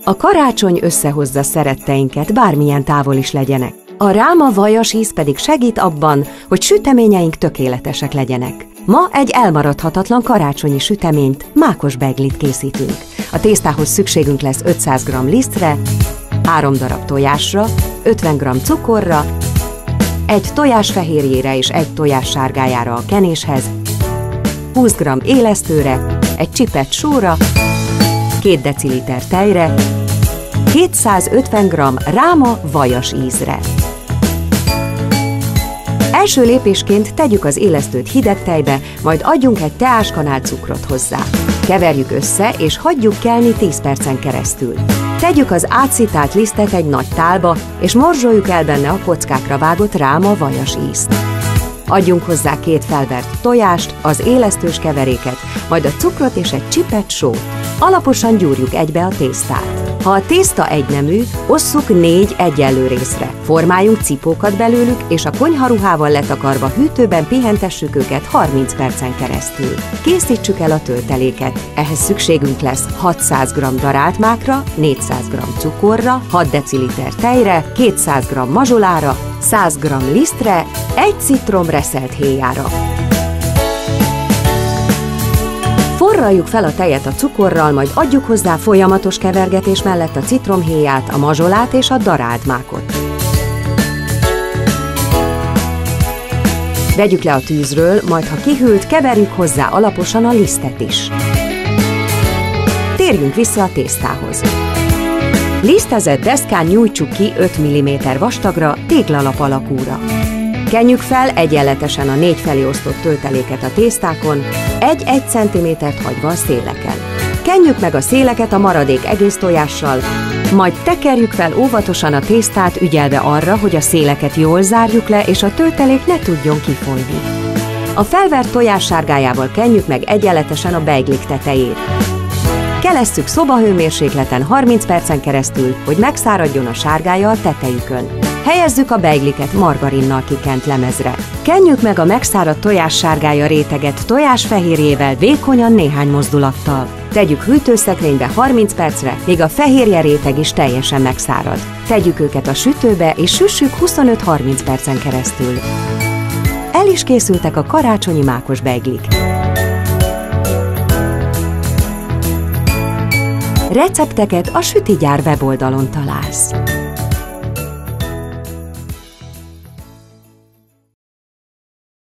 A karácsony összehozza szeretteinket, bármilyen távol is legyenek. A ráma vajas íz pedig segít abban, hogy süteményeink tökéletesek legyenek. Ma egy elmaradhatatlan karácsonyi süteményt, mákos beiglit készítünk. A tésztához szükségünk lesz 500 g lisztre, 3 darab tojásra, 50 g cukorra, egy tojásfehérjére és egy tojás sárgájára a kenéshez, 20 g élesztőre, egy csipet sóra, 2 deciliter tejre, 250 g ráma vajas ízre. Első lépésként tegyük az élesztőt hideg tejbe, majd adjunk egy teáskanál cukrot hozzá. Keverjük össze és hagyjuk kelni 10 percen keresztül. Tegyük az átszitált lisztet egy nagy tálba, és morzsoljuk el benne a kockákra vágott ráma vajas ízt. Adjunk hozzá 2 felvert tojást, az élesztős keveréket, majd a cukrot és egy csipet sót. Alaposan gyúrjuk egybe a tésztát. Ha a tészta egynemű, osszuk 4 egyenlő részre. Formáljunk cipókat belőlük, és a konyharuhával letakarva hűtőben pihentessük őket 30 percen keresztül. Készítsük el a tölteléket. Ehhez szükségünk lesz 600 g darált mákra, 400 g cukorra, 6 deciliter tejre, 200 g mazsolára, 100 g lisztre, 1 citrom reszelt héjára. Forraljuk fel a tejet a cukorral, majd adjuk hozzá folyamatos kevergetés mellett a citromhéját, a mazsolát és a darált mákot. Vegyük le a tűzről, majd ha kihűlt, keverjük hozzá alaposan a lisztet is. Térjünk vissza a tésztához. Lisztezett deszkán nyújtsuk ki 5 mm vastagra, téglalap alakúra. Kenjük fel egyenletesen a 4 felé osztott tölteléket a tésztákon, 1-1 cm-t hagyva a széleken. Kenjük meg a széleket a maradék egész tojással, majd tekerjük fel óvatosan a tésztát, ügyelve arra, hogy a széleket jól zárjuk le, és a töltelék ne tudjon kifolyni. A felvert tojás sárgájával kenjük meg egyenletesen a beiglik tetejét. Kelesszük szobahőmérsékleten 30 percen keresztül, hogy megszáradjon a sárgája a tetejükön. Helyezzük a beigliket margarinnal kikent lemezre. Kenjük meg a megszáradt tojás sárgája réteget tojásfehérjével vékonyan néhány mozdulattal. Tegyük hűtőszekrénybe 30 percre, míg a fehérje réteg is teljesen megszárad. Tegyük őket a sütőbe és süssük 25-30 percen keresztül. El is készültek a karácsonyi mákos beiglik. Recepteket a Sütigyár weboldalon találsz.